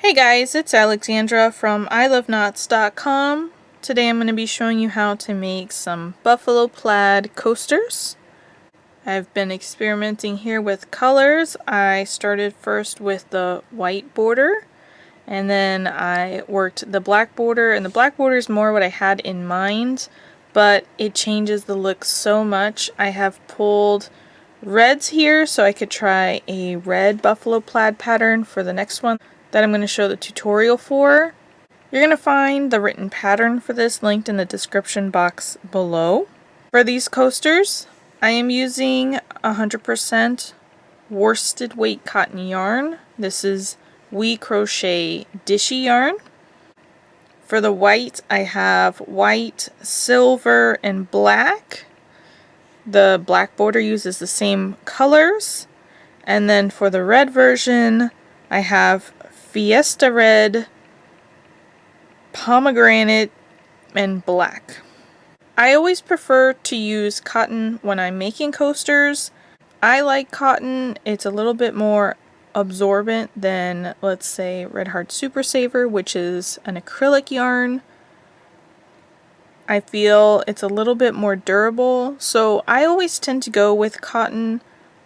Hey guys, it's Alexandra from EyeLoveKnots.com. Today I'm going to be showing you how to make some Buffalo Plaid coasters. I've been experimenting here with colors. I started first with the white border, and then I worked the black border, and the black border is more what I had in mind, but it changes the look so much. I have pulled reds here so I could try a red Buffalo Plaid pattern for the next one that I'm going to show the tutorial for. You're going to find the written pattern for this linked in the description box below. For these coasters, I am using 100% worsted weight cotton yarn. This is WeCrochet Dishie yarn. For the white, I have white, silver, and black. The black border uses the same colors. And then for the red version, I have Fiesta Red, Pomegranate, and Black. I always prefer to use cotton when I'm making coasters. I like cotton. It's a little bit more absorbent than, let's say, Red Heart Super Saver, which is an acrylic yarn. I feel it's a little bit more durable, so I always tend to go with cotton.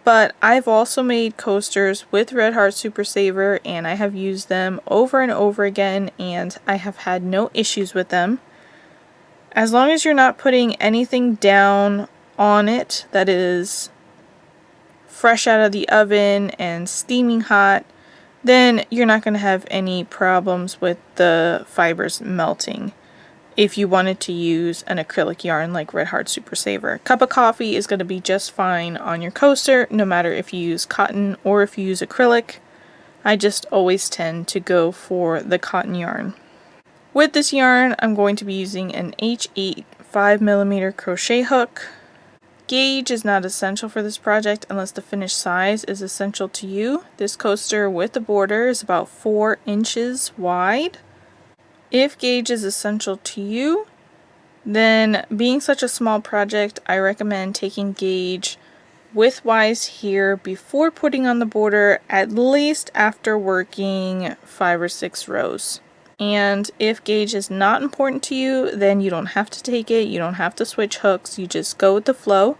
But I've also made coasters with Red Heart Super Saver, and I have used them over and over again, and I have had no issues with them. As long as you're not putting anything down on it that is fresh out of the oven and steaming hot, then you're not going to have any problems with the fibers melting. If you wanted to use an acrylic yarn like Red Heart Super Saver. Cup of coffee is going to be just fine on your coaster, no matter if you use cotton or if you use acrylic. I just always tend to go for the cotton yarn. With this yarn, I'm going to be using an H8 5mm crochet hook. Gauge is not essential for this project unless the finished size is essential to you. This coaster with the border is about 4 inches wide. If gauge is essential to you, then being such a small project, I recommend taking gauge widthwise here before putting on the border, at least after working 5 or 6 rows. And if gauge is not important to you, then you don't have to take it, you don't have to switch hooks, you just go with the flow.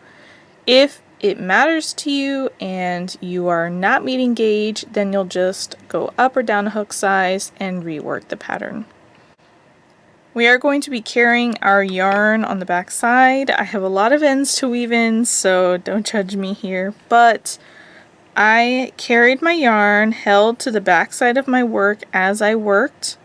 If it matters to you and you are not meeting gauge, then you'll just go up or down a hook size and rework the pattern. We are going to be carrying our yarn on the back side. I have a lot of ends to weave in, so don't judge me here, but I carried my yarn held to the back side of my work as I worked.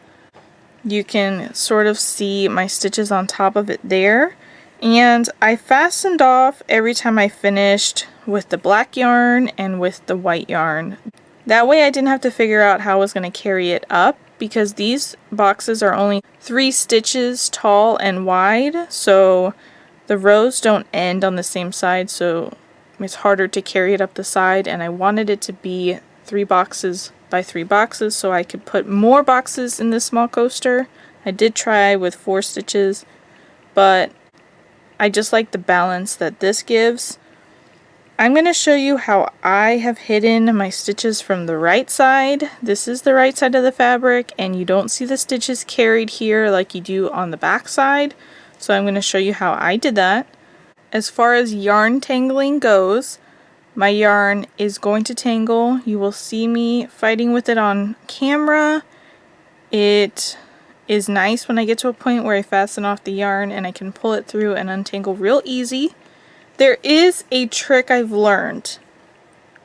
You can sort of see my stitches on top of it there, and I fastened off every time I finished with the black yarn and with the white yarn. That way I didn't have to figure out how I was going to carry it up, because these boxes are only 3 stitches tall and wide, so the rows don't end on the same side, so it's harder to carry it up the side, and I wanted it to be 3 boxes by 3 boxes so I could put more boxes in this small coaster. I did try with 4 stitches, but I just like the balance that this gives. I'm going to show you how I have hidden my stitches from the right side. This is the right side of the fabric, and you don't see the stitches carried here like you do on the back side. So I'm going to show you how I did that. As far as yarn tangling goes, my yarn is going to tangle. You will see me fighting with it on camera. It is nice when I get to a point where I fasten off the yarn and I can pull it through and untangle real easy. There is a trick I've learned.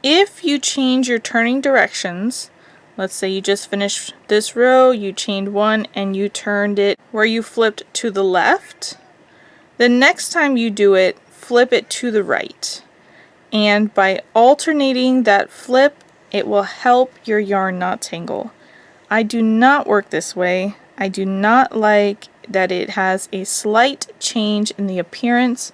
If you change your turning directions, let's say you just finished this row, you chained 1 and you turned it where you flipped to the left, the next time you do it, flip it to the right. And by alternating that flip, it will help your yarn not tangle. I do not work this way. I do not like that it has a slight change in the appearance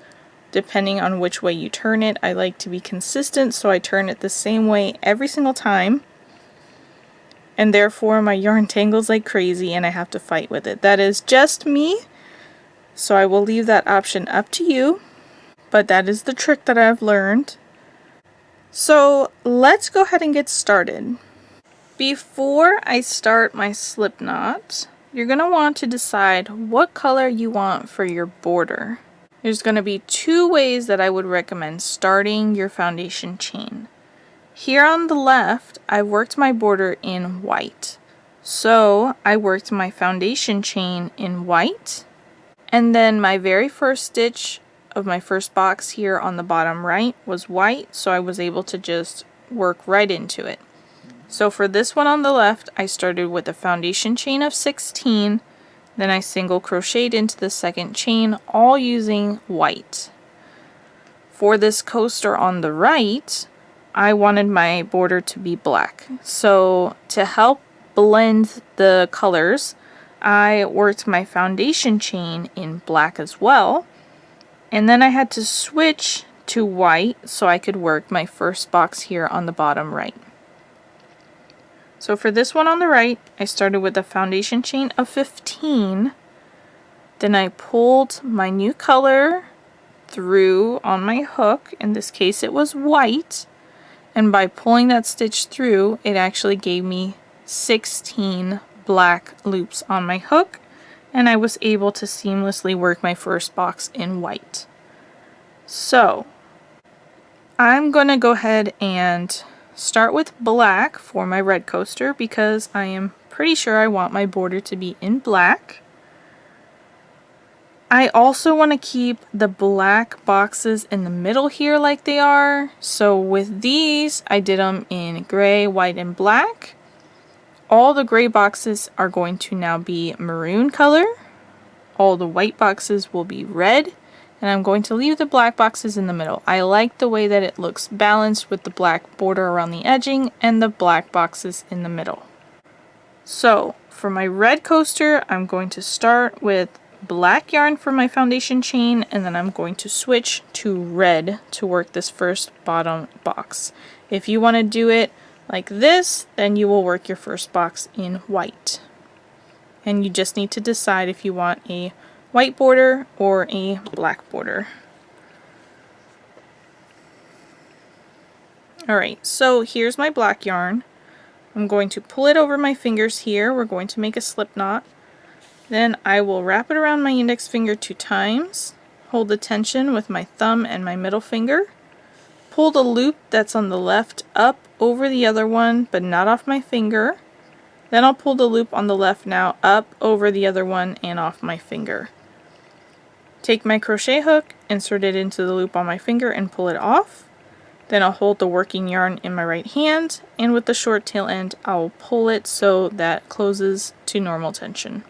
depending on which way you turn it. I like to be consistent, so I turn it the same way every single time, and therefore my yarn tangles like crazy and I have to fight with it. That is just me, so I will leave that option up to you, but that is the trick that I've learned. So let's go ahead and get started. Before I start my slip knot, you're going to want to decide what color you want for your border. There's going to be two ways that I would recommend starting your foundation chain. Here on the left, I worked my border in white. So I worked my foundation chain in white, and then my very first stitch of my first box here on the bottom right was white, so I was able to just work right into it. So for this one on the left, I started with a foundation chain of 16, then I single crocheted into the second chain, all using white. For this coaster on the right, I wanted my border to be black. So to help blend the colors, I worked my foundation chain in black as well, and then I had to switch to white so I could work my first box here on the bottom right. So for this one on the right, I started with a foundation chain of 15, then I pulled my new color through on my hook. In this case it was white, and by pulling that stitch through, it actually gave me 16 black loops on my hook, and I was able to seamlessly work my first box in white. So I'm going to go ahead and start with black for my red coaster because I am pretty sure I want my border to be in black. I also want to keep the black boxes in the middle here like they are. So with these, I did them in gray, white, and black. All the gray boxes are going to now be maroon color. All the white boxes will be red. And I'm going to leave the black boxes in the middle. I like the way that it looks balanced with the black border around the edging and the black boxes in the middle. So for my red coaster, I'm going to start with black yarn for my foundation chain, and then I'm going to switch to red to work this first bottom box. If you want to do it like this, then you will work your first box in white. And you just need to decide if you want a white border or a black border. Alright, so here's my black yarn. I'm going to pull it over my fingers here. We're going to make a slip knot. Then I will wrap it around my index finger 2 times, hold the tension with my thumb and my middle finger, pull the loop that's on the left up over the other one but not off my finger. Then I'll pull the loop on the left now up over the other one and off my finger. Take my crochet hook, insert it into the loop on my finger and pull it off. Then I'll hold the working yarn in my right hand, and with the short tail end I'll pull it so that closes to normal tension.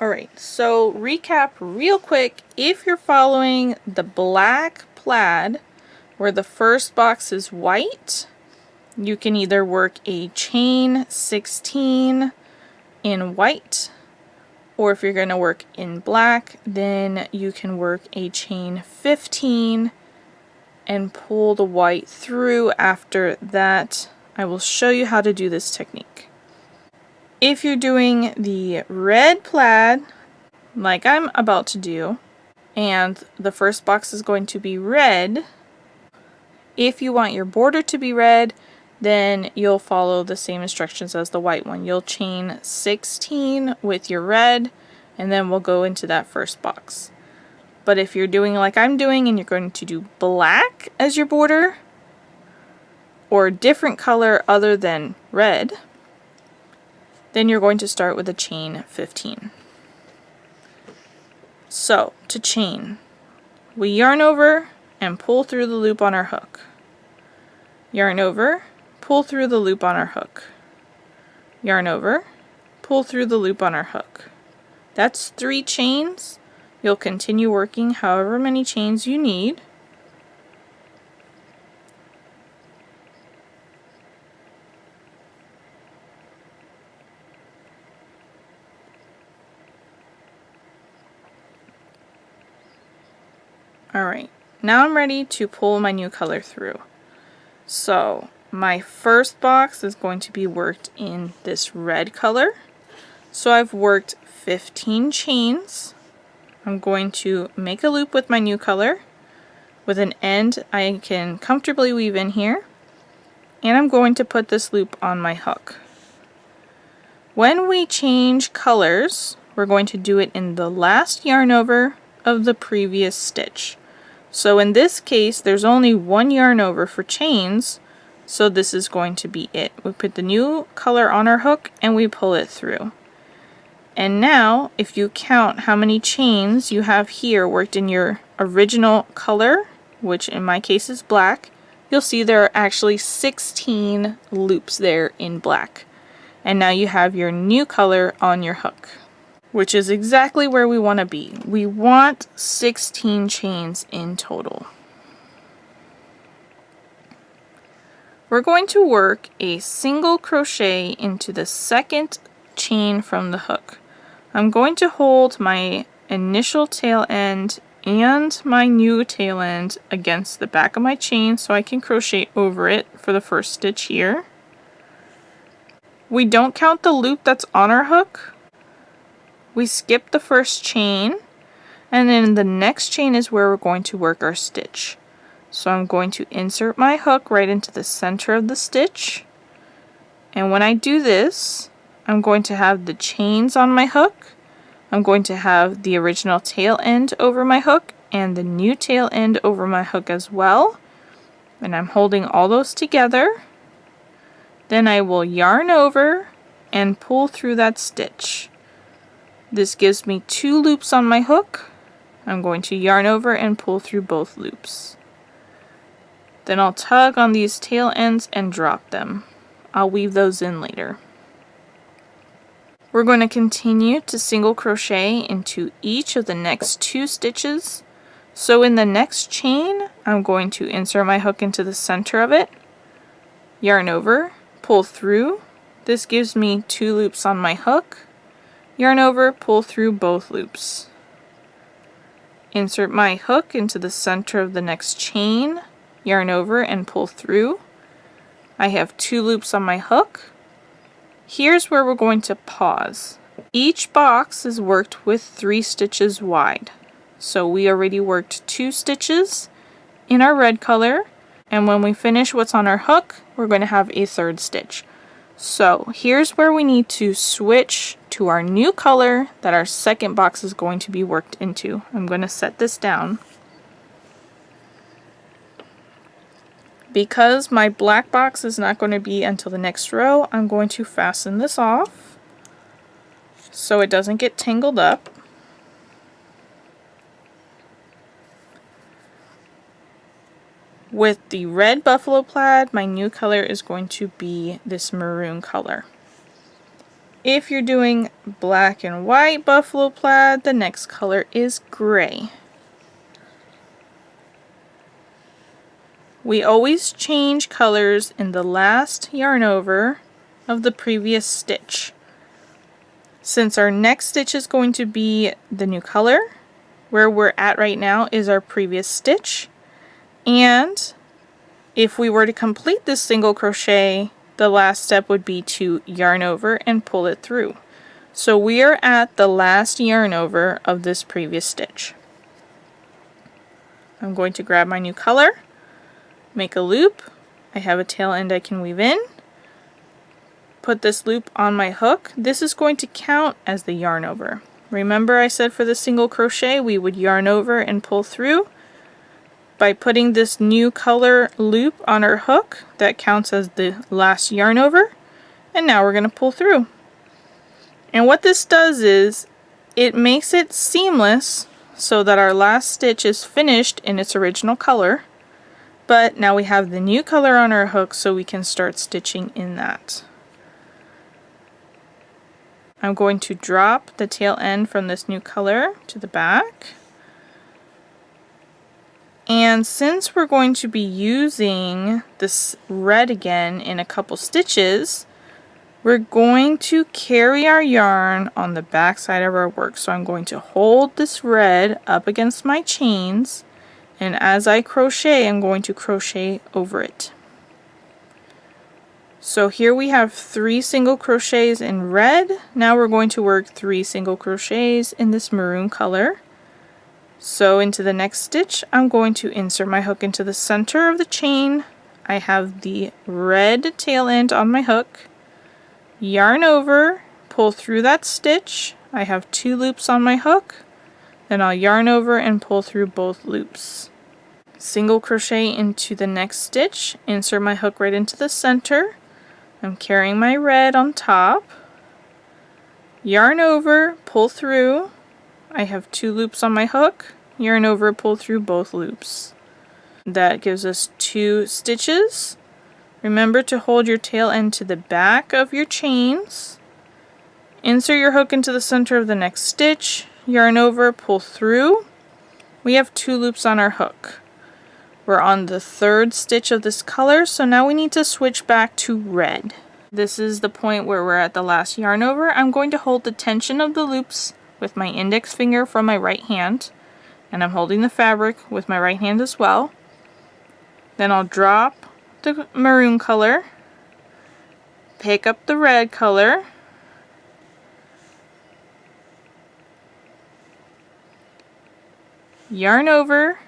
Alright, so recap real quick. If you're following the Black Plaid, where the first box is white, you can either work a chain 16 in white, or if you're going to work in black, then you can work a chain 15 and pull the white through after that. I will show you how to do this technique. If you're doing the red plaid, like I'm about to do, and the first box is going to be red, if you want your border to be red, then you'll follow the same instructions as the white one. You'll chain 16 with your red, and then we'll go into that first box. But if you're doing like I'm doing and you're going to do black as your border, or a different color other than red, then you're going to start with a chain 15. So to chain, we yarn over and pull through the loop on our hook. Yarn over, pull through the loop on our hook. Yarn over, pull through the loop on our hook. That's 3 chains. You'll continue working however many chains you need. Alright, now I'm ready to pull my new color through. So my first box is going to be worked in this red color. So I've worked 15 chains. I'm going to make a loop with my new color, with an end I can comfortably weave in here, and I'm going to put this loop on my hook. When we change colors, we're going to do it in the last yarn over of the previous stitch. So in this case, there's only one yarn over for chains, so this is going to be it. We put the new color on our hook and we pull it through. And now, if you count how many chains you have here worked in your original color, which in my case is black, you'll see there are actually 16 loops there in black. And now you have your new color on your hook, which is exactly where we want to be. We want 16 chains in total. We're going to work a single crochet into the second chain from the hook. I'm going to hold my initial tail end and my new tail end against the back of my chain so I can crochet over it for the first stitch here. We don't count the loop that's on our hook. We skip the first chain, and then the next chain is where we're going to work our stitch. So I'm going to insert my hook right into the center of the stitch, and when I do this, I'm going to have the chains on my hook. I'm going to have the original tail end over my hook and the new tail end over my hook as well, and I'm holding all those together. Then I will yarn over and pull through that stitch. This gives me 2 loops on my hook. I'm going to yarn over and pull through both loops. Then I'll tug on these tail ends and drop them. I'll weave those in later. We're going to continue to single crochet into each of the next 2 stitches. So in the next chain, I'm going to insert my hook into the center of it, yarn over, pull through. This gives me 2 loops on my hook. Yarn over, pull through both loops. Insert my hook into the center of the next chain, yarn over and pull through. I have 2 loops on my hook. Here's where we're going to pause. Each box is worked with 3 stitches wide. So we already worked 2 stitches in our red color, and when we finish what's on our hook, we're going to have a 3rd stitch. So here's where we need to switch to our new color that our second box is going to be worked into. I'm going to set this down. Because my black box is not going to be until the next row, I'm going to fasten this off so it doesn't get tangled up. With the red buffalo plaid, my new color is going to be this maroon color. If you're doing black and white buffalo plaid, the next color is gray. We always change colors in the last yarn over of the previous stitch. Since our next stitch is going to be the new color, where we're at right now is our previous stitch. And if we were to complete this single crochet, the last step would be to yarn over and pull it through. So we are at the last yarn over of this previous stitch. I'm going to grab my new color, make a loop. I have a tail end I can weave in. Put this loop on my hook. This is going to count as the yarn over. Remember I said for the single crochet we would yarn over and pull through. By putting this new color loop on our hook, that counts as the last yarn over, and now we're going to pull through. And what this does is it makes it seamless so that our last stitch is finished in its original color, but now we have the new color on our hook so we can start stitching in that. I'm going to drop the tail end from this new color to the back. And since we're going to be using this red again in a couple stitches, we're going to carry our yarn on the back side of our work. So I'm going to hold this red up against my chains, and as I crochet, I'm going to crochet over it. So here we have 3 single crochets in red. Now we're going to work 3 single crochets in this maroon color. So into the next stitch, I'm going to insert my hook into the center of the chain. I have the red tail end on my hook, yarn over, pull through that stitch. I have 2 loops on my hook, then I'll yarn over and pull through both loops. Single crochet into the next stitch, insert my hook right into the center. I'm carrying my red on top, yarn over, pull through. I have 2 loops on my hook, yarn over, pull through both loops. That gives us 2 stitches. Remember to hold your tail end to the back of your chains. Insert your hook into the center of the next stitch, yarn over, pull through. We have 2 loops on our hook. We're on the 3rd stitch of this color, so now we need to switch back to red. This is the point where we're at the last yarn over. I'm going to hold the tension of the loops with my index finger from my right hand, and I'm holding the fabric with my right hand as well. Then I'll drop the maroon color, pick up the red color, yarn over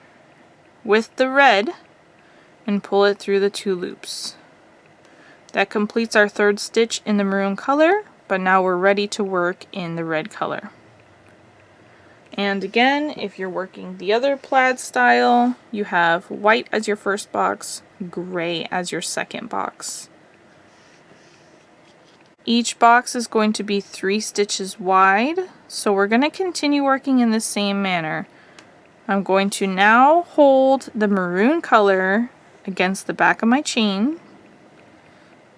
with the red, and pull it through the 2 loops. That completes our 3rd stitch in the maroon color, but now we're ready to work in the red color. And again, if you're working the other plaid style, you have white as your first box, gray as your second box. Each box is going to be 3 stitches wide, so we're going to continue working in the same manner. I'm going to now hold the maroon color against the back of my chain,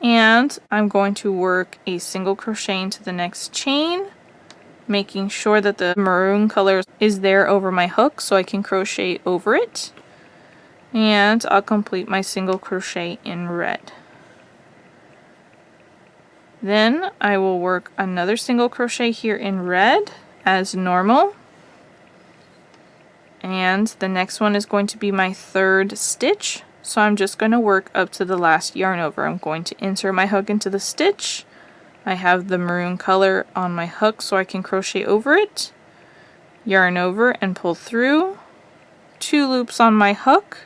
and I'm going to work a single crochet into the next chain, making sure that the maroon color is there over my hook so I can crochet over it, and I'll complete my single crochet in red. Then I will work another single crochet here in red as normal, and the next one is going to be my 3rd stitch, so I'm just going to work up to the last yarn over. I'm going to insert my hook into the stitch. I have the maroon color on my hook so I can crochet over it, yarn over and pull through, 2 loops on my hook.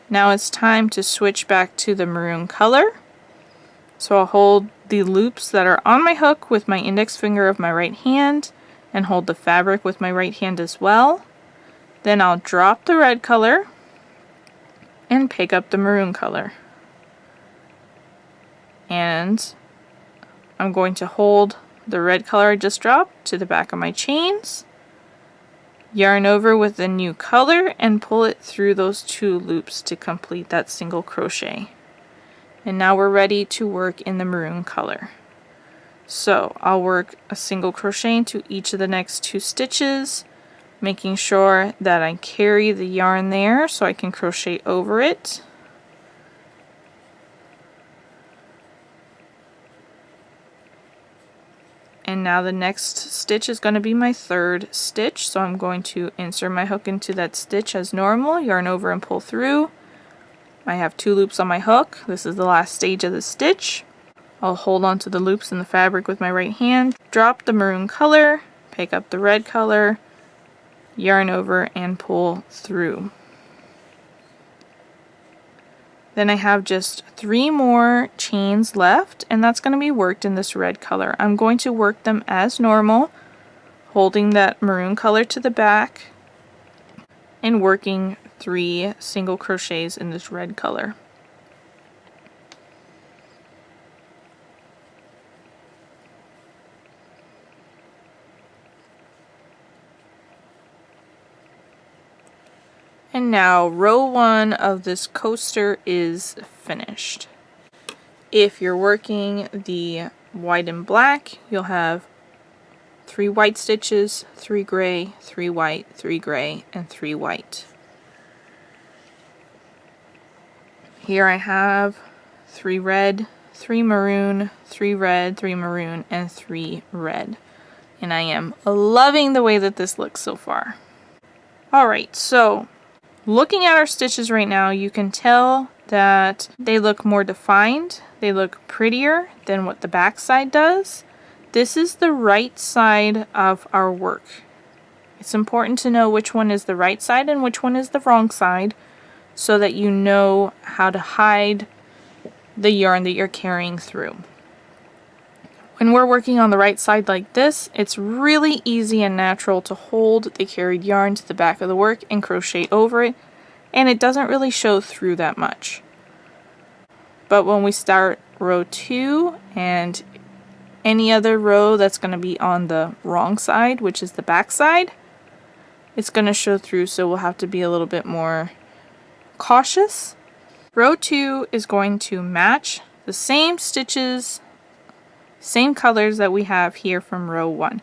Now it's time to switch back to the maroon color. So I'll hold the loops that are on my hook with my index finger of my right hand and hold the fabric with my right hand as well. Then I'll drop the red color and pick up the maroon color. And I'm going to hold the red color I just dropped to the back of my chains, yarn over with the new color, and pull it through those 2 loops to complete that single crochet. And now we're ready to work in the maroon color. So I'll work a single crochet into each of the next 2 stitches, making sure that I carry the yarn there so I can crochet over it. And now the next stitch is going to be my 3rd stitch, so I'm going to insert my hook into that stitch as normal, yarn over and pull through. I have 2 loops on my hook. This is the last stage of the stitch. I'll hold on to the loops in the fabric with my right hand, drop the maroon color, pick up the red color, yarn over and pull through. Then I have just 3 more chains left, and that's going to be worked in this red color. I'm going to work them as normal, holding that maroon color to the back and working 3 single crochets in this red color. And now row 1 of this coaster is finished. If you're working the white and black, you'll have 3 white stitches, 3 gray, 3 white, 3 gray, and 3 white. Here I have 3 red, 3 maroon, 3 red, 3 maroon, and 3 red. And I am loving the way that this looks so far. Alright, so looking at our stitches right now, you can tell that they look more defined. They look prettier than what the back side does. This is the right side of our work. It's important to know which one is the right side and which one is the wrong side so that you know how to hide the yarn that you're carrying through. When we're working on the right side like this, it's really easy and natural to hold the carried yarn to the back of the work and crochet over it, and it doesn't really show through that much. But when we start row 2 and any other row that's going to be on the wrong side, which is the back side, it's going to show through, so we'll have to be a little bit more cautious. Row 2 is going to match the same stitches, same colors that we have here from row 1.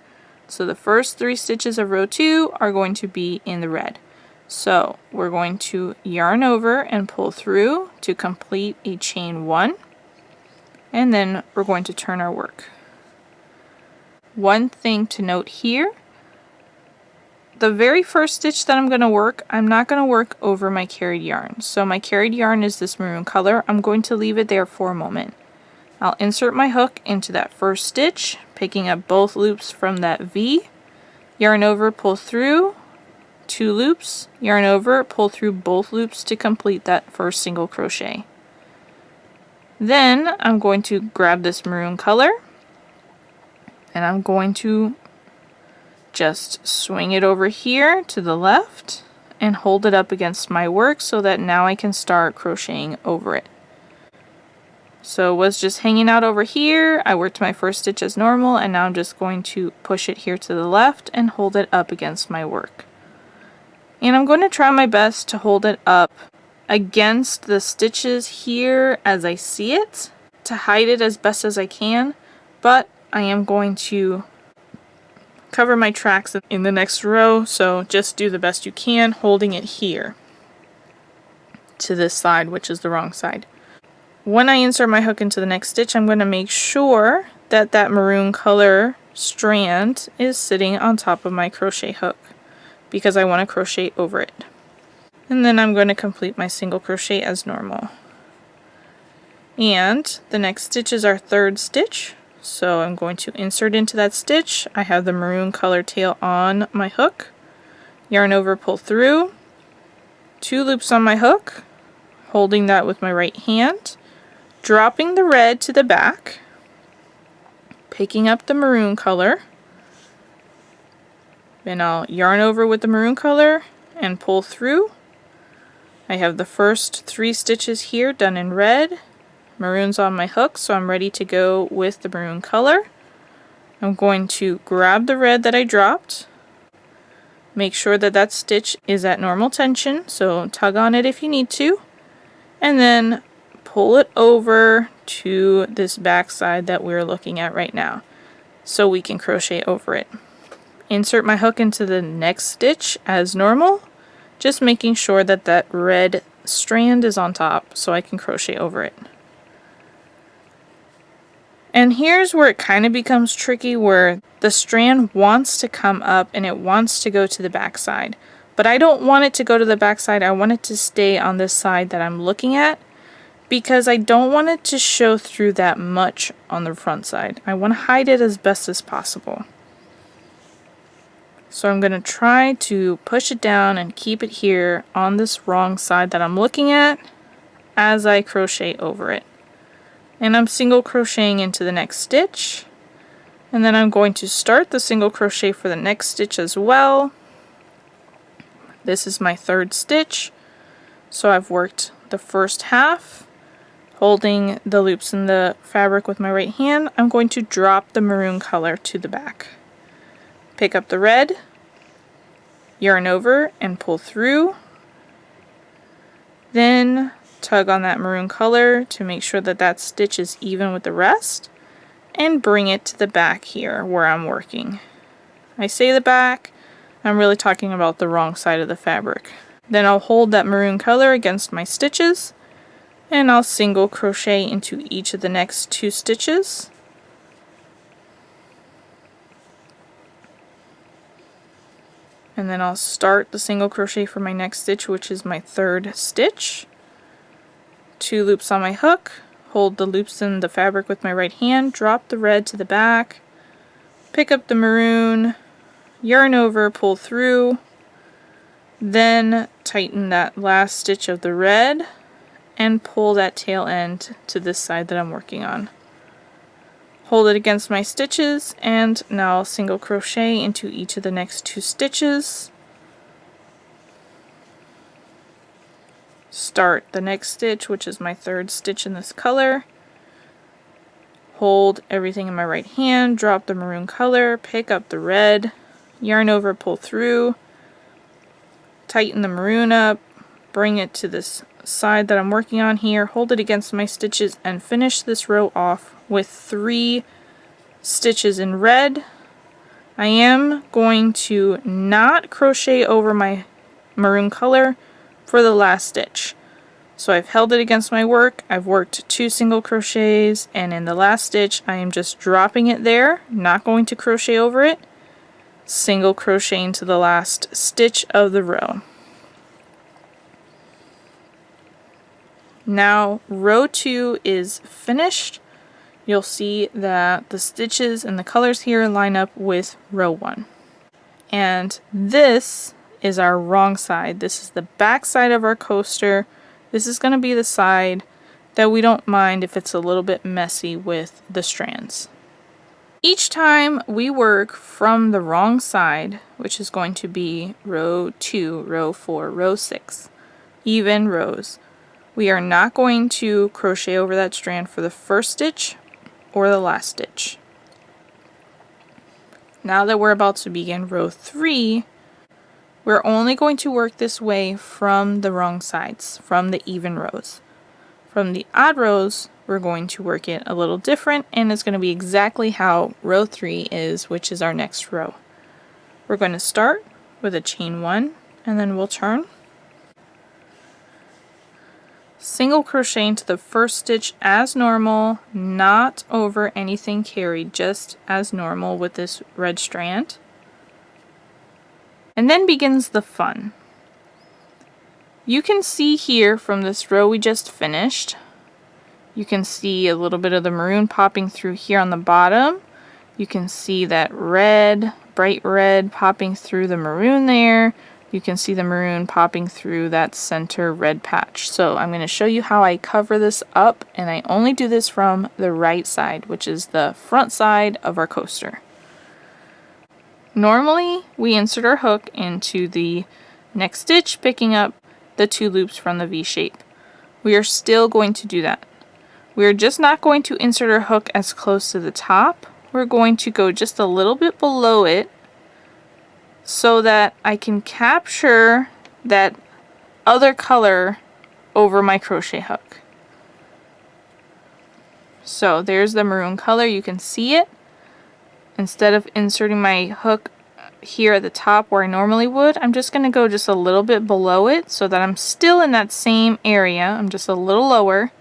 So the first 3 stitches of row 2 are going to be in the red. So we're going to yarn over and pull through to complete a chain 1, and then we're going to turn our work. One thing to note here, the very first stitch that I'm going to work, I'm not going to work over my carried yarn. So my carried yarn is this maroon color. I'm going to leave it there for a moment. I'll insert my hook into that first stitch, picking up both loops from that V, yarn over, pull through, 2 loops, yarn over, pull through both loops to complete that first single crochet. Then I'm going to grab this maroon color and I'm going to just swing it over here to the left and hold it up against my work so that now I can start crocheting over it. So it was just hanging out over here, I worked my first stitch as normal, and now I'm just going to push it here to the left and hold it up against my work. And I'm going to try my best to hold it up against the stitches here as I see it, to hide it as best as I can, but I am going to cover my tracks in the next row, so just do the best you can holding it here to this side, which is the wrong side. When I insert my hook into the next stitch, I'm going to make sure that that maroon color strand is sitting on top of my crochet hook, because I want to crochet over it. And then I'm going to complete my single crochet as normal. And the next stitch is our third stitch, so I'm going to insert into that stitch. I have the maroon color tail on my hook, yarn over, pull through, 2 loops on my hook, holding that with my right hand, dropping the red to the back, picking up the maroon color, then I'll yarn over with the maroon color and pull through. I have the first 3 stitches here done in red, maroon's on my hook, so I'm ready to go with the maroon color. I'm going to grab the red that I dropped, make sure that that stitch is at normal tension, so tug on it if you need to, and then pull it over to this back side that we're looking at right now so we can crochet over it. Insert my hook into the next stitch as normal, just making sure that that red strand is on top so I can crochet over it. And here's where it kind of becomes tricky, where the strand wants to come up and it wants to go to the back side, but I don't want it to go to the back side. I want it to stay on this side that I'm looking at, because I don't want it to show through that much on the front side. I want to hide it as best as possible. So I'm going to try to push it down and keep it here on this wrong side that I'm looking at as I crochet over it. And I'm single crocheting into the next stitch, and then I'm going to start the single crochet for the next stitch as well. This is my third stitch, so I've worked the first half, holding the loops in the fabric with my right hand. I'm going to drop the maroon color to the back. Pick up the red, yarn over and pull through, then tug on that maroon color to make sure that that stitch is even with the rest, and bring it to the back here where I'm working. I say the back, I'm really talking about the wrong side of the fabric. Then I'll hold that maroon color against my stitches, and I'll single crochet into each of the next 2 stitches. And then I'll start the single crochet for my next stitch, which is my third stitch. 2 loops on my hook, hold the loops in the fabric with my right hand, drop the red to the back, pick up the maroon, yarn over, pull through, then tighten that last stitch of the red and pull that tail end to this side that I'm working on. Hold it against my stitches, and now I'll single crochet into each of the next 2 stitches. Start the next stitch, which is my 3rd stitch in this color. Hold everything in my right hand, drop the maroon color, pick up the red, yarn over, pull through, tighten the maroon up, bring it to this side that I'm working on here, hold it against my stitches, and finish this row off with 3 stitches in red. I am going to not crochet over my maroon color for the last stitch. So I've held it against my work, I've worked 2 single crochets, and in the last stitch I am just dropping it there, not going to crochet over it, single crochet into the last stitch of the row. Now row 2 is finished. You'll see that the stitches and the colors here line up with row 1. And this is our wrong side. This is the back side of our coaster. This is going to be the side that we don't mind if it's a little bit messy with the strands. Each time we work from the wrong side, which is going to be row 2, row 4, row 6, even rows, we are not going to crochet over that strand for the first stitch or the last stitch. Now that we're about to begin row 3, we're only going to work this way from the wrong sides, from the even rows. From the odd rows, we're going to work it a little different, and it's going to be exactly how row 3 is, which is our next row. We're going to start with a chain 1, and then we'll turn. Single crochet into the first stitch as normal, not over anything carried, just as normal with this red strand. And then begins the fun. You can see here from this row we just finished, you can see a little bit of the maroon popping through here on the bottom. You can see that red, bright red popping through the maroon there. You can see the maroon popping through that center red patch. So I'm going to show you how I cover this up, and I only do this from the right side, which is the front side of our coaster. Normally, we insert our hook into the next stitch, picking up the 2 loops from the V shape. We are still going to do that. We are just not going to insert our hook as close to the top. We're going to go just a little bit below it so that I can capture that other color over my crochet hook. So there's the maroon color, you can see it. Instead of inserting my hook here at the top where I normally would, I'm just going to go just a little bit below it so that I'm still in that same area. I'm just a little lower.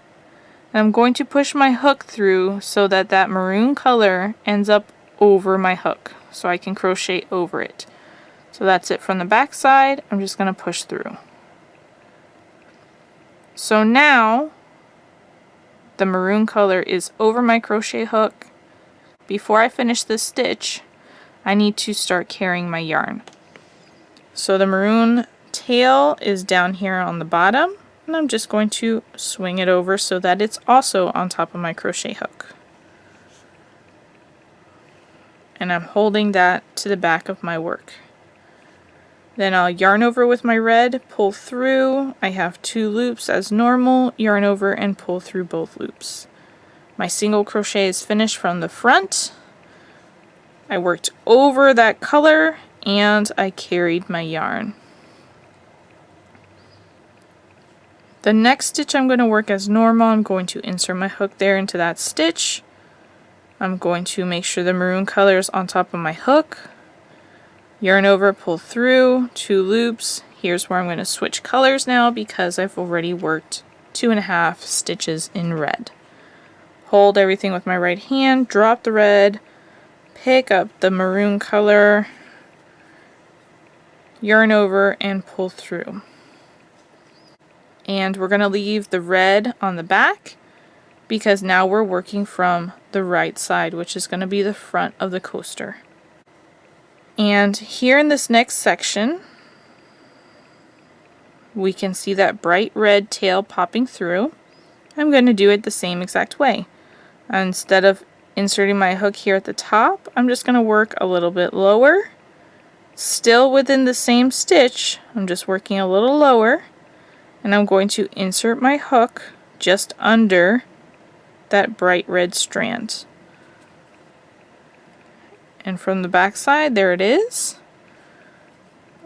And I'm going to push my hook through so that that maroon color ends up over my hook so I can crochet over it. So that's it from the back side. I'm just going to push through. So now the maroon color is over my crochet hook. Before I finish this stitch, I need to start carrying my yarn. So the maroon tail is down here on the bottom, and I'm just going to swing it over so that it's also on top of my crochet hook. And I'm holding that to the back of my work. Then I'll yarn over with my red, pull through. I have 2 loops as normal, yarn over and pull through both loops. My single crochet is finished from the front. I worked over that color and I carried my yarn. The next stitch I'm going to work as normal. I'm going to insert my hook there into that stitch. I'm going to make sure the maroon color is on top of my hook. Yarn over, pull through, 2 loops. Here's where I'm going to switch colors now because I've already worked 2.5 stitches in red. Hold everything with my right hand, drop the red, pick up the maroon color, yarn over and pull through. And we're going to leave the red on the back because now we're working from the right side, which is going to be the front of the coaster. And here in this next section, we can see that bright red tail popping through. I'm going to do it the same exact way. Instead of inserting my hook here at the top, I'm just going to work a little bit lower. Still within the same stitch, I'm just working a little lower, and I'm going to insert my hook just under that bright red strand. And from the back side, there it is.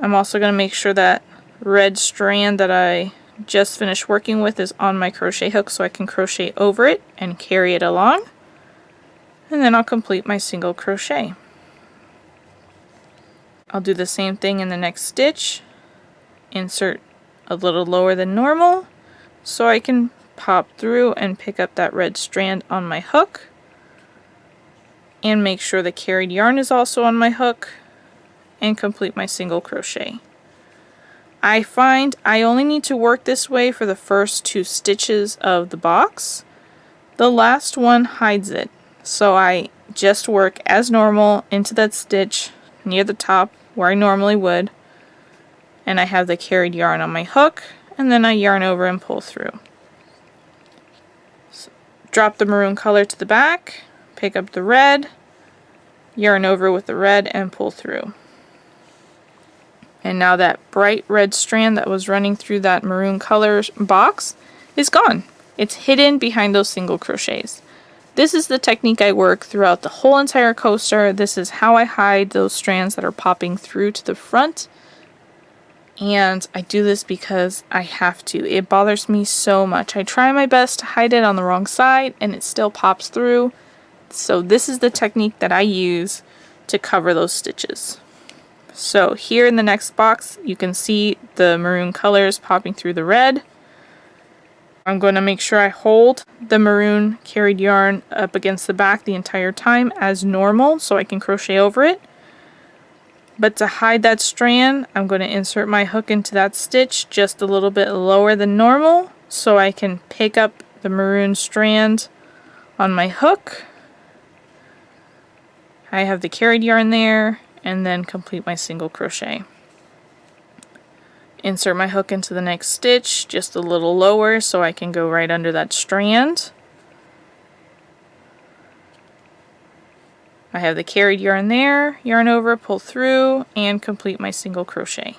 I'm also going to make sure that red strand that I just finished working with is on my crochet hook so I can crochet over it and carry it along. And then I'll complete my single crochet. I'll do the same thing in the next stitch. Insert a little lower than normal so I can pop through and pick up that red strand on my hook. And make sure the carried yarn is also on my hook and complete my single crochet. I find I only need to work this way for the first 2 stitches of the box. The last one hides it, so I just work as normal into that stitch near the top where I normally would, and I have the carried yarn on my hook, and then I yarn over and pull through. So, drop the maroon color to the back, pick up the red, yarn over with the red, and pull through. And now that bright red strand that was running through that maroon color box is gone. It's hidden behind those single crochets. This is the technique I work throughout the whole entire coaster. This is how I hide those strands that are popping through to the front. And I do this because I have to. It bothers me so much. I try my best to hide it on the wrong side and it still pops through. So this is the technique that I use to cover those stitches. So here in the next box you can see the maroon colors popping through the red. I'm going to make sure I hold the maroon carried yarn up against the back the entire time as normal so I can crochet over it. But to hide that strand, I'm going to insert my hook into that stitch just a little bit lower than normal so I can pick up the maroon strand on my hook. I have the carried yarn there, and then complete my single crochet. Insert my hook into the next stitch just a little lower so I can go right under that strand. I have the carried yarn there, yarn over, pull through, and complete my single crochet.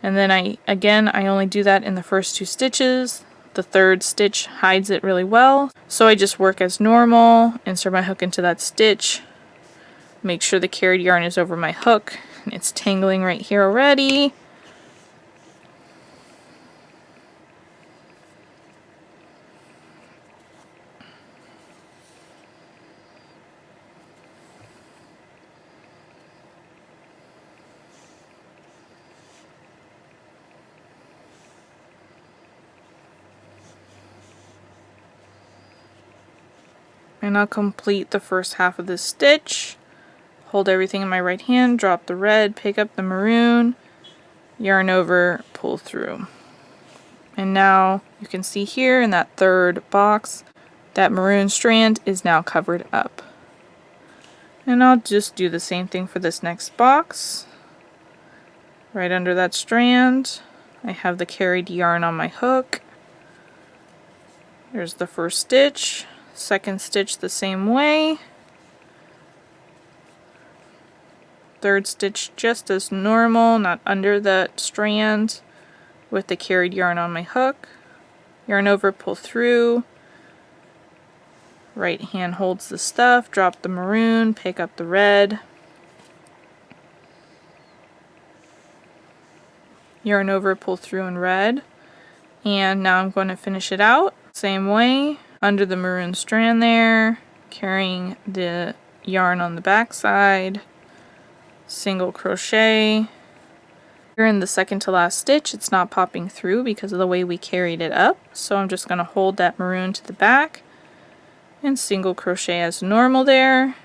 And then I only do that in the first 2 stitches. The third stitch hides it really well, so I just work as normal, insert my hook into that stitch, make sure the carried yarn is over my hook, and it's tangling right here already. And I'll complete the first half of this stitch. Hold everything in my right hand, drop the red, pick up the maroon, yarn over, pull through. And now you can see here in that third box, that maroon strand is now covered up. And I'll just do the same thing for this next box. Right under that strand, I have the carried yarn on my hook. There's the first stitch. Second stitch the same way. Third stitch just as normal, not under that strand, with the carried yarn on my hook. Yarn over, pull through. Right hand holds the stuff, drop the maroon, pick up the red. Yarn over, pull through in red. And now I'm going to finish it out. Same way. Under the maroon strand there, carrying the yarn on the back side, single crochet. Here in the second to last stitch, it's not popping through because of the way we carried it up, so I'm just going to hold that maroon to the back and single crochet as normal there.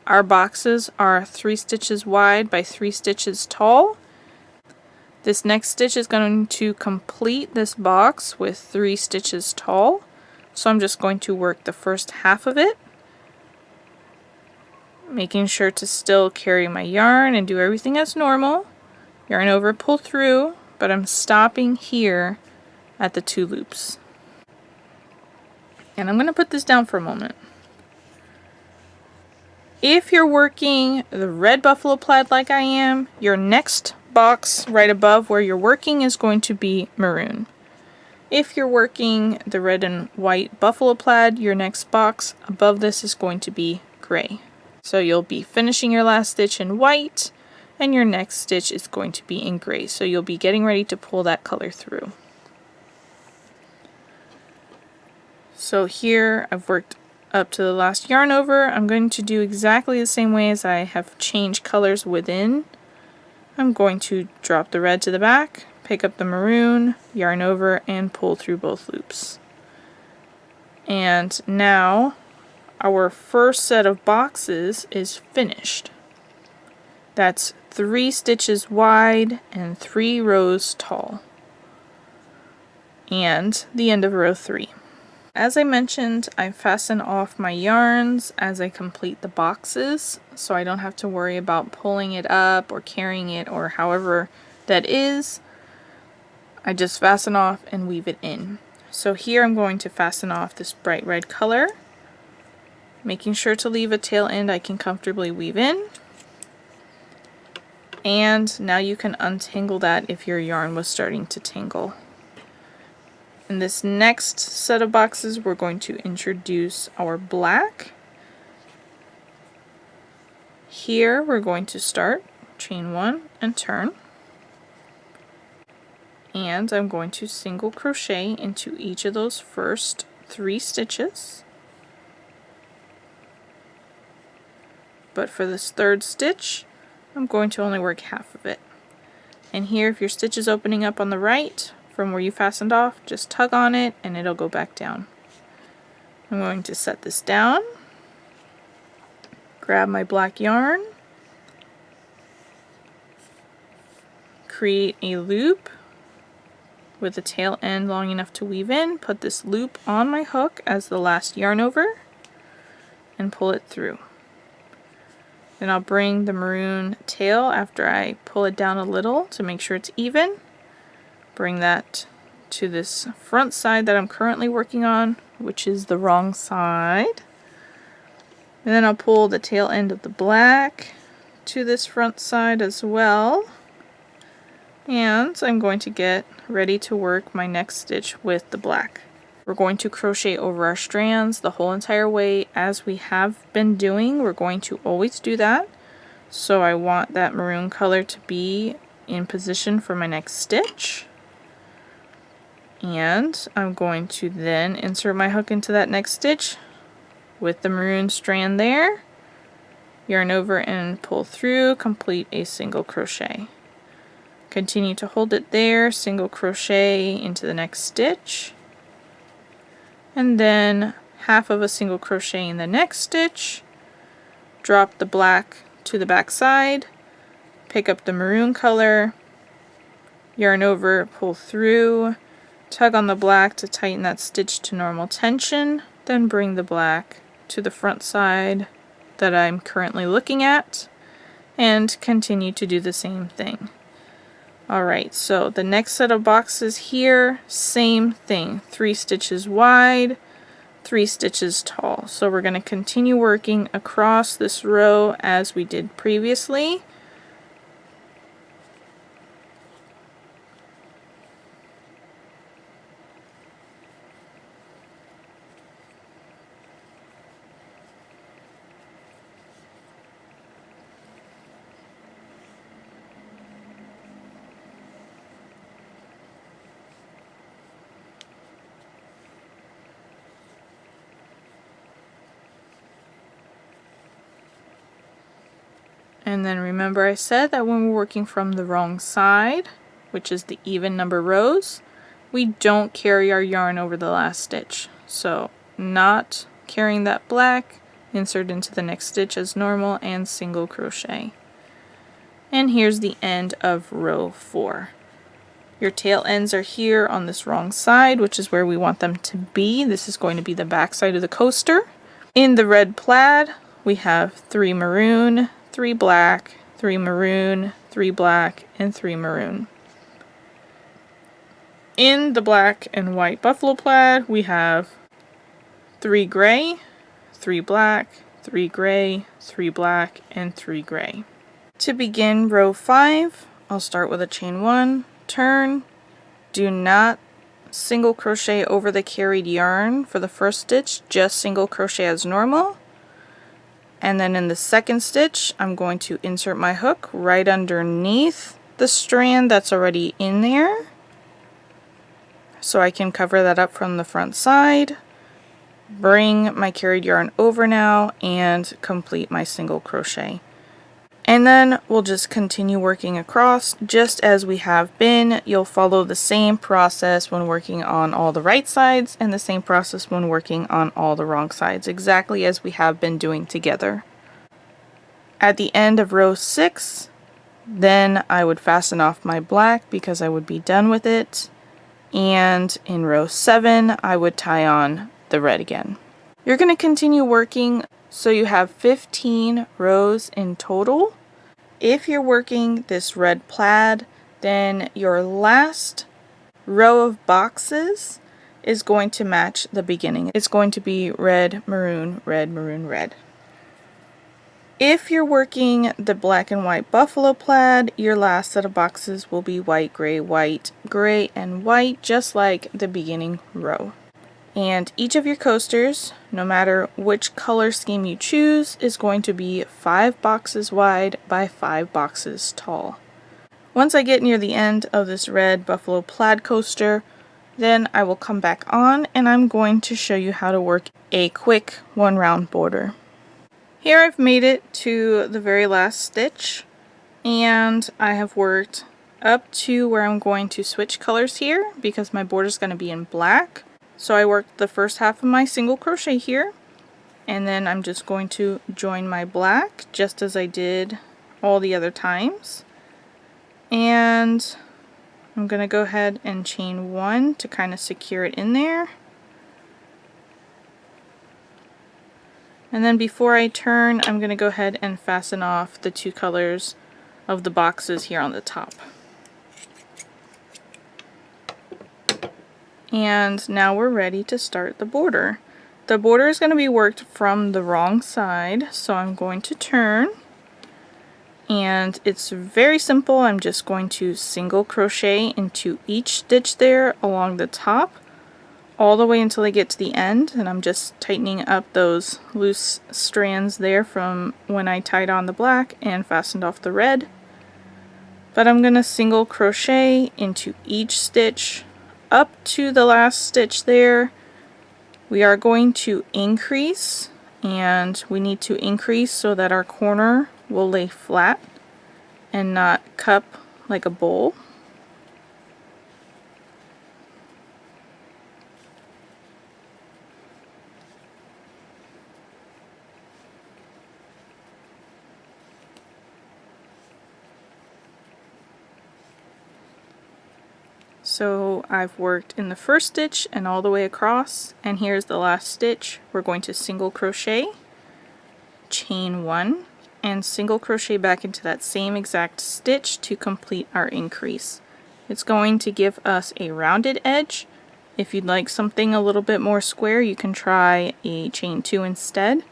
Our boxes are 3 stitches wide by 3 stitches tall. This next stitch is going to complete this box with 3 stitches tall. So I'm just going to work the first half of it making sure to still carry my yarn and do everything as normal. Yarn over, pull through, but I'm stopping here at the 2 loops. And I'm going to put this down for a moment. If you're working the red buffalo plaid like I am, your next box right above where you're working is going to be maroon. If you're working the red and white buffalo plaid, your next box above this is going to be gray. So you'll be finishing your last stitch in white, and your next stitch is going to be in gray. So you'll be getting ready to pull that color through. So here I've worked up to the last yarn over. I'm going to do exactly the same way as I have changed colors within. I'm going to drop the red to the back, pick up the maroon, yarn over, and pull through both loops. And now our first set of boxes is finished. That's 3 stitches wide and 3 rows tall. And the end of row 3. As I mentioned, I fasten off my yarns as I complete the boxes, so I don't have to worry about pulling it up or carrying it or however that is. I just fasten off and weave it in. So here I'm going to fasten off this bright red color, making sure to leave a tail end I can comfortably weave in. And now you can untangle that if your yarn was starting to tangle. In this next set of boxes, we're going to introduce our black. Here we're going to start chain 1 and turn. And I'm going to single crochet into each of those first 3 stitches. But for this 3rd stitch, I'm going to only work half of it. And here, if your stitch is opening up on the right, from where you fastened off, just tug on it and it'll go back down. I'm going to set this down, grab my black yarn, create a loop with a tail end long enough to weave in, put this loop on my hook as the last yarn over, and pull it through. Then I'll bring the maroon tail after I pull it down a little to make sure it's even. Bring that to this front side that I'm currently working on, which is the wrong side. And then I'll pull the tail end of the black to this front side as well. And I'm going to get ready to work my next stitch with the black. We're going to crochet over our strands the whole entire way as we have been doing. We're going to always do that. So I want that maroon color to be in position for my next stitch. And I'm going to then insert my hook into that next stitch with the maroon strand there, yarn over and pull through, complete a single crochet. Continue to hold it there, single crochet into the next stitch, and then half of a single crochet in the next stitch, drop the black to the back side, pick up the maroon color, yarn over, pull through, tug on the black to tighten that stitch to normal tension, then bring the black to the front side that I'm currently looking at, and continue to do the same thing. Alright, so the next set of boxes here, same thing, 3 stitches wide, 3 stitches tall. So we're going to continue working across this row as we did previously. And then remember I said that when we're working from the wrong side, which is the even number rows, we don't carry our yarn over the last stitch. So not carrying that black, insert into the next stitch as normal and single crochet. And here's the end of row 4. Your tail ends are here on this wrong side, which is where we want them to be. This is going to be the back side of the coaster. In the red plaid, we have 3 maroon, 3 black, 3 maroon, 3 black, and 3 maroon. In the black and white buffalo plaid, we have 3 gray, 3 black, 3 gray, 3 black, and 3 gray. To begin row 5, I'll start with a chain 1, turn, do not single crochet over the carried yarn for the first stitch, just single crochet as normal. And then in the second stitch, I'm going to insert my hook right underneath the strand that's already in there, so I can cover that up from the front side, bring my carried yarn over now, and complete my single crochet. And then we'll just continue working across just as we have been. You'll follow the same process when working on all the right sides and the same process when working on all the wrong sides, exactly as we have been doing together. At the end of row 6, then I would fasten off my black because I would be done with it. And in row 7, I would tie on the red again. You're going to continue working so you have 15 rows in total. If you're working this red plaid, then your last row of boxes is going to match the beginning. It's going to be red, maroon, red, maroon, red. If you're working the black and white buffalo plaid, your last set of boxes will be white, gray, and white, just like the beginning row. And each of your coasters, no matter which color scheme you choose, is going to be 5 boxes wide by 5 boxes tall. Once I get near the end of this red buffalo plaid coaster, then I will come back on and I'm going to show you how to work a quick 1 round border. Here I've made it to the very last stitch, and I have worked up to where I'm going to switch colors here because my border is going to be in black. So I worked the first half of my single crochet here, and then I'm just going to join my black just as I did all the other times. And I'm going to go ahead and chain 1 to kind of secure it in there. And then before I turn, I'm going to go ahead and fasten off the 2 colors of the boxes here on the top. And now we're ready to start the border. The border is going to be worked from the wrong side, so I'm going to turn. And it's very simple. I'm just going to single crochet into each stitch there along the top, all the way until I get to the end, and I'm just tightening up those loose strands there from when I tied on the black and fastened off the red. But I'm going to single crochet into each stitch up to the last stitch there. We are going to increase, and we need to increase so that our corner will lay flat and not cup like a bowl. So I've worked in the first stitch and all the way across, and here's the last stitch. We're going to single crochet, chain 1, and single crochet back into that same exact stitch to complete our increase. It's going to give us a rounded edge. If you'd like something a little bit more square, you can try a chain 2 instead,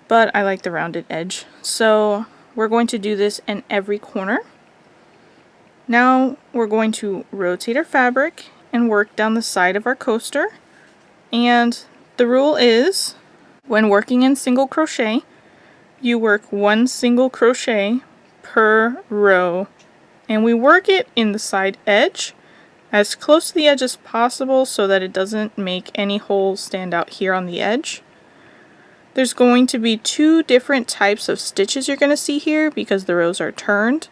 but I like the rounded edge. So we're going to do this in every corner. Now we're going to rotate our fabric and work down the side of our coaster. And the rule is, when working in single crochet, you work 1 single crochet per row. And we work it in the side edge as close to the edge as possible so that it doesn't make any holes stand out here on the edge. There's going to be 2 different types of stitches you're going to see here because the rows are turned.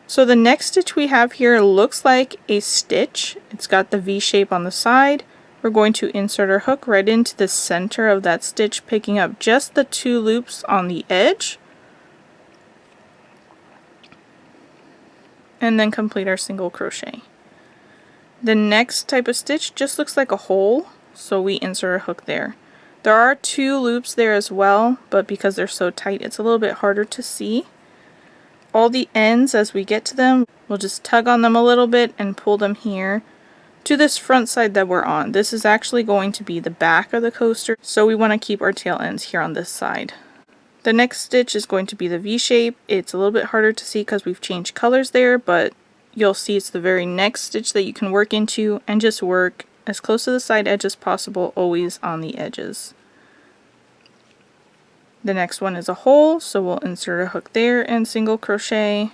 So the next stitch we have here looks like a stitch. It's got the V shape on the side. We're going to insert our hook right into the center of that stitch, picking up just the 2 loops on the edge. And then complete our single crochet. The next type of stitch just looks like a hole, so we insert our hook there. There are 2 loops there as well, but because they're so tight, it's a little bit harder to see. All the ends, as we get to them, we'll just tug on them a little bit and pull them here to this front side that we're on. This is actually going to be the back of the coaster, so we want to keep our tail ends here on this side. The next stitch is going to be the V shape. It's a little bit harder to see because we've changed colors there, but you'll see it's the very next stitch that you can work into, and just work as close to the side edge as possible, always on the edges. The next one is a hole, so we'll insert a hook there and single crochet.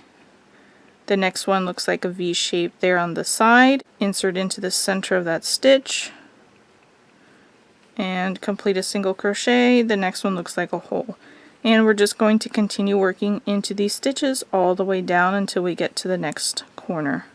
The next one looks like a V shape there on the side. Insert into the center of that stitch and complete a single crochet. The next one looks like a hole. And we're just going to continue working into these stitches all the way down until we get to the next corner.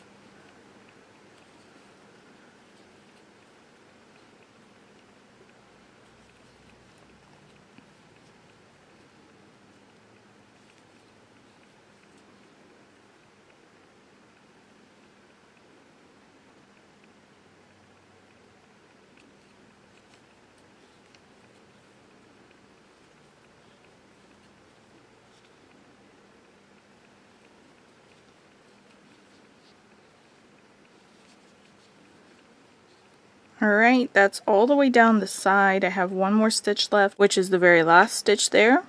Alright, that's all the way down the side. I have one more stitch left, which is the very last stitch there.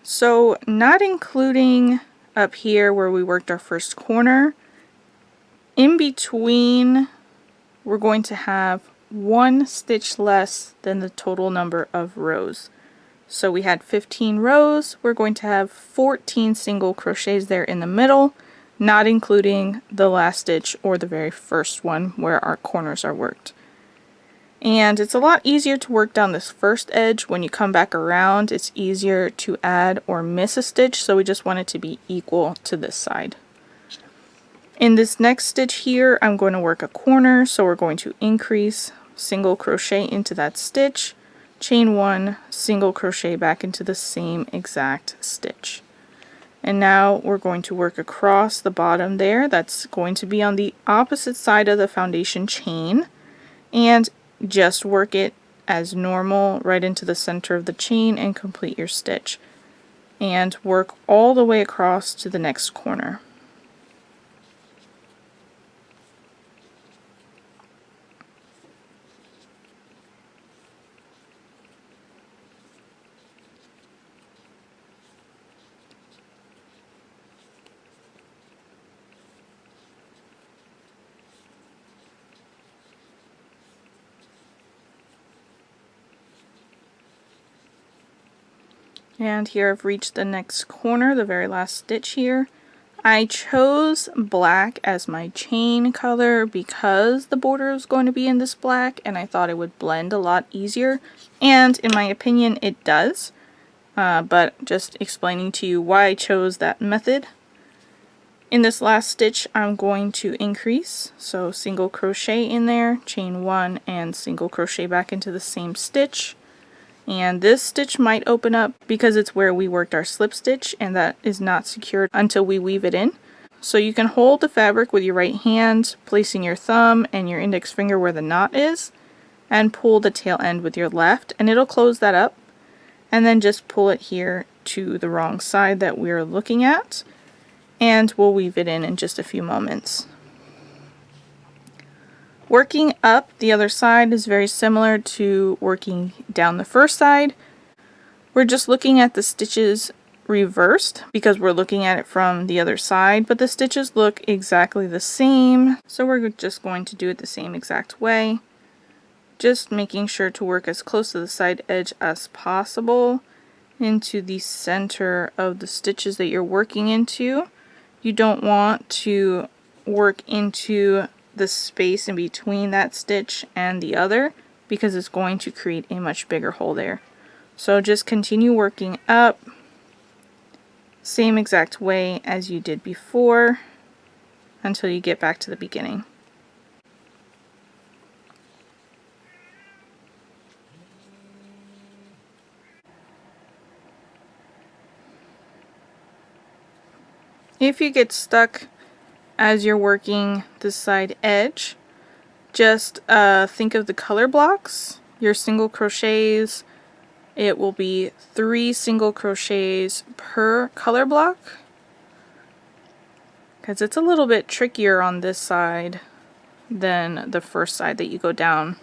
So, not including up here where we worked our first corner, in between we're going to have 1 stitch less than the total number of rows. So we had 15 rows, we're going to have 14 single crochets there in the middle, not including the last stitch or the very first one where our corners are worked. And it's a lot easier to work down this first edge. When you come back around, it's easier to add or miss a stitch, so we just want it to be equal to this side. In this next stitch here, I'm going to work a corner, so we're going to increase, single crochet into that stitch, chain 1, single crochet back into the same exact stitch. And now we're going to work across the bottom there. That's going to be on the opposite side of the foundation chain, and just work it as normal right into the center of the chain and complete your stitch. And work all the way across to the next corner. And here I've reached the next corner, the very last stitch here. I chose black as my chain color because the border is going to be in this black, and I thought it would blend a lot easier. And in my opinion, it does. But just explaining to you why I chose that method. In this last stitch, I'm going to increase, so single crochet in there, chain 1, and single crochet back into the same stitch. And this stitch might open up because it's where we worked our slip stitch, and that is not secured until we weave it in. So you can hold the fabric with your right hand, placing your thumb and your index finger where the knot is, and pull the tail end with your left, and it'll close that up. And then just pull it here to the wrong side that we're looking at, and we'll weave it in just a few moments. Working up the other side is very similar to working down the first side. We're just looking at the stitches reversed because we're looking at it from the other side, but the stitches look exactly the same, so we're just going to do it the same exact way. Just making sure to work as close to the side edge as possible into the center of the stitches that you're working into. You don't want to work into the space in between that stitch and the other because it's going to create a much bigger hole there. So just continue working up, same exact way as you did before until you get back to the beginning. If you get stuck as you're working the side edge, just think of the color blocks your single crochets, it will be 3 single crochets per color block, because it's a little bit trickier on this side than the first side that you go down.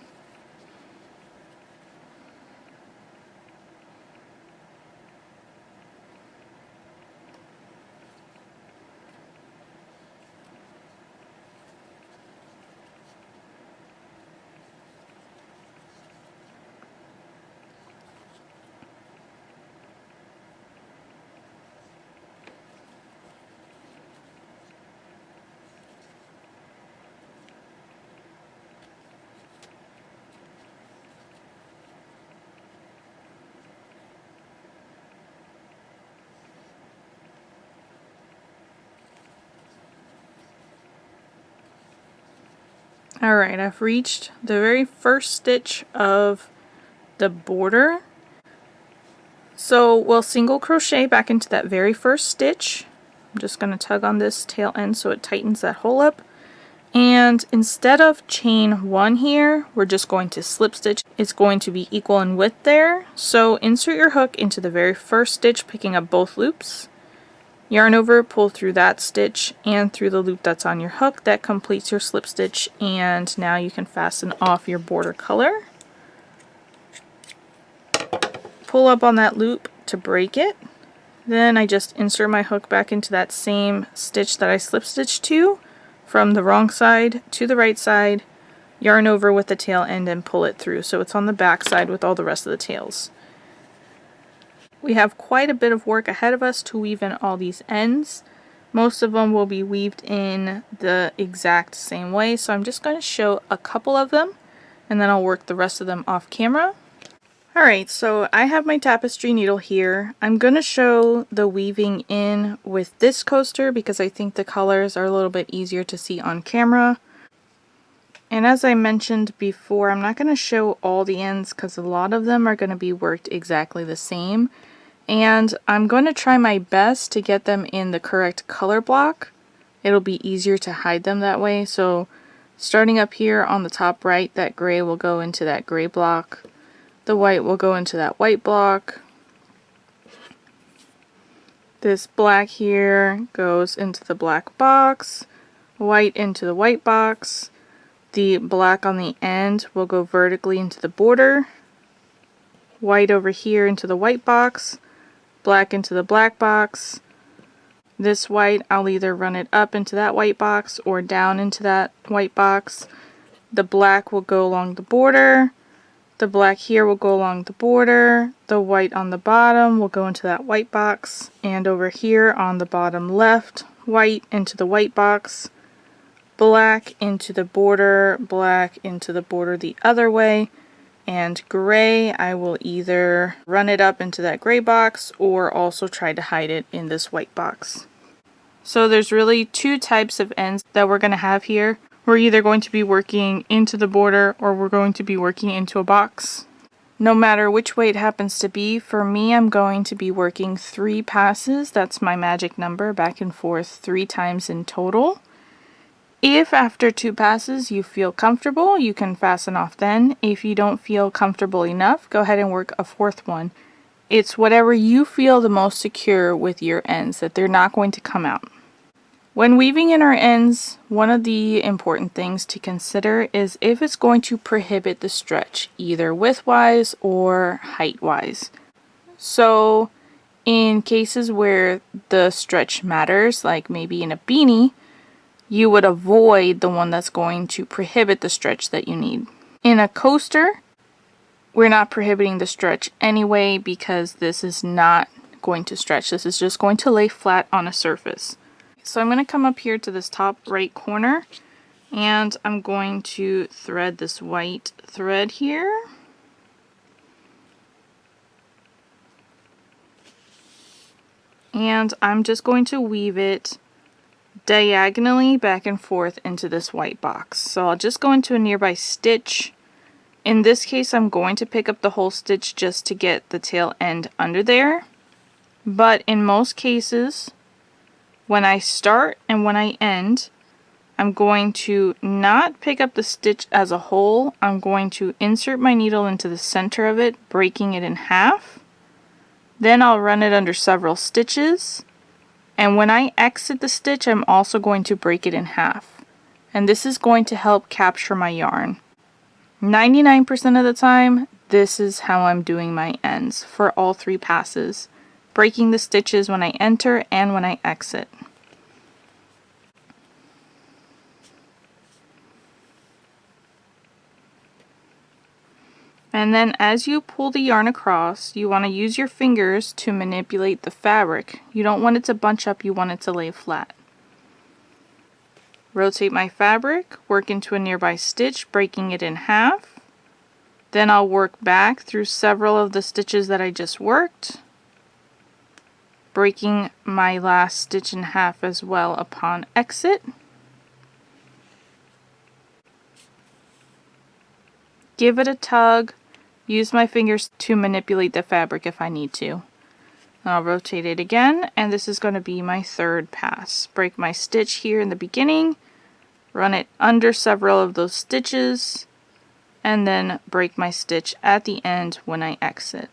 Alright, I've reached the very first stitch of the border. So we'll single crochet back into that very first stitch. I'm just going to tug on this tail end so it tightens that hole up. And instead of chain 1 here, we're just going to slip stitch. It's going to be equal in width there. So insert your hook into the very first stitch, picking up both loops. Yarn over, pull through that stitch and through the loop that's on your hook. That completes your slip stitch, and now you can fasten off your border color. Pull up on that loop to break it. Then I just insert my hook back into that same stitch that I slip stitched to, from the wrong side to the right side, yarn over with the tail end and pull it through so it's on the back side with all the rest of the tails. We have quite a bit of work ahead of us to weave in all these ends. Most of them will be weaved in the exact same way, so I'm just going to show a couple of them and then I'll work the rest of them off camera. Alright, so I have my tapestry needle here. I'm going to show the weaving in with this coaster because I think the colors are a little bit easier to see on camera. And as I mentioned before, I'm not going to show all the ends because a lot of them are going to be worked exactly the same. And I'm going to try my best to get them in the correct color block. It'll be easier to hide them that way. So starting up here on the top right, that gray will go into that gray block. The white will go into that white block. This black here goes into the black box. White into the white box. The black on the end will go vertically into the border. White over here into the white box. Black into the black box. This white, I'll either run it up into that white box or down into that white box. The black will go along the border. The black here will go along the border. The white on the bottom will go into that white box. And over here on the bottom left, white into the white box. Black into the border, black into the border the other way. And gray, I will either run it up into that gray box or also try to hide it in this white box. So there's really 2 types of ends that we're going to have here. We're either going to be working into the border or we're going to be working into a box. No matter which way it happens to be, for me I'm going to be working 3 passes. That's my magic number, back and forth 3 times in total. If after 2 passes you feel comfortable, you can fasten off then. If you don't feel comfortable enough, go ahead and work a 4th one. It's whatever you feel the most secure with your ends, that they're not going to come out. When weaving in our ends, one of the important things to consider is if it's going to prohibit the stretch, either width-wise or height-wise. So in cases where the stretch matters, like maybe in a beanie, you would avoid the one that's going to prohibit the stretch that you need. In a coaster, we're not prohibiting the stretch anyway because this is not going to stretch. This is just going to lay flat on a surface. So I'm going to come up here to this top right corner and I'm going to thread this white thread here. And I'm just going to weave it diagonally back and forth into this white box. So I'll just go into a nearby stitch. In this case, I'm going to pick up the whole stitch just to get the tail end under there. But in most cases, when I start and when I end, I'm going to not pick up the stitch as a whole. I'm going to insert my needle into the center of it, breaking it in half. Then I'll run it under several stitches. And when I exit the stitch, I'm also going to break it in half. And this is going to help capture my yarn. 99% of the time, this is how I'm doing my ends for all 3 passes. Breaking the stitches when I enter and when I exit. And then as you pull the yarn across, you want to use your fingers to manipulate the fabric. You don't want it to bunch up, you want it to lay flat. Rotate my fabric, work into a nearby stitch, breaking it in half. Then I'll work back through several of the stitches that I just worked, breaking my last stitch in half as well upon exit. Give it a tug. Use my fingers to manipulate the fabric if I need to. I'll rotate it again, and this is going to be my 3rd pass. Break my stitch here in the beginning, run it under several of those stitches, and then break my stitch at the end when I exit.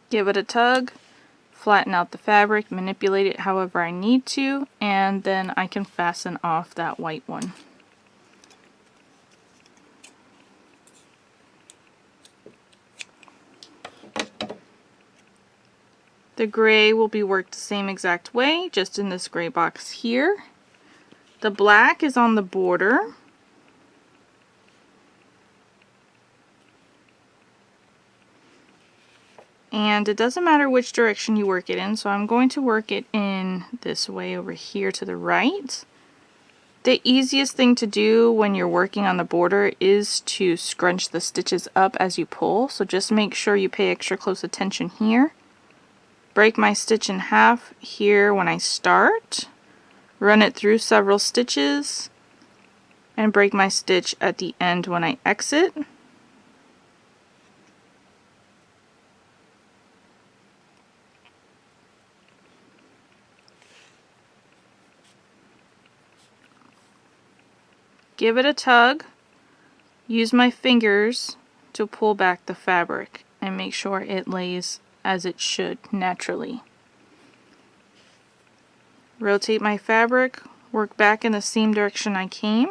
Give it a tug. Flatten out the fabric, manipulate it however I need to, and then I can fasten off that white one. The gray will be worked the same exact way, just in this gray box here. The black is on the border. And it doesn't matter which direction you work it in, so I'm going to work it in this way over here to the right. The easiest thing to do when you're working on the border is to scrunch the stitches up as you pull, so just make sure you pay extra close attention here. Break my stitch in half here when I start, run it through several stitches, and break my stitch at the end when I exit. Give it a tug, use my fingers to pull back the fabric and make sure it lays as it should naturally. Rotate my fabric, work back in the same direction I came.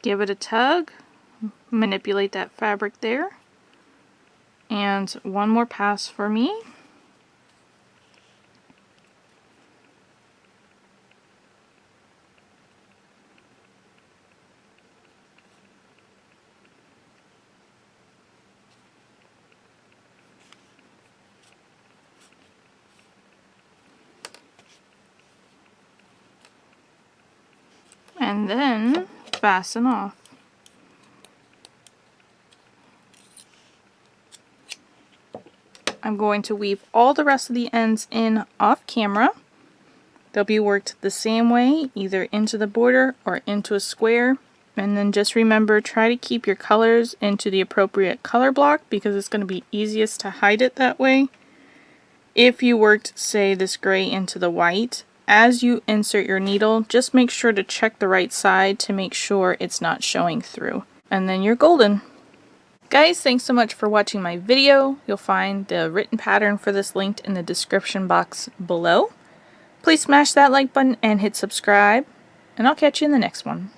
Give it a tug. Manipulate that fabric there, and one more pass for me. And then fasten off. I'm going to weave all the rest of the ends in off camera. They'll be worked the same way, either into the border or into a square. And then just remember, try to keep your colors into the appropriate color block because it's going to be easiest to hide it that way. If you worked, say, this gray into the white, as you insert your needle, just make sure to check the right side to make sure it's not showing through. And then you're golden. Guys, thanks so much for watching my video. You'll find the written pattern for this linked in the description box below. Please smash that like button and hit subscribe, and I'll catch you in the next one.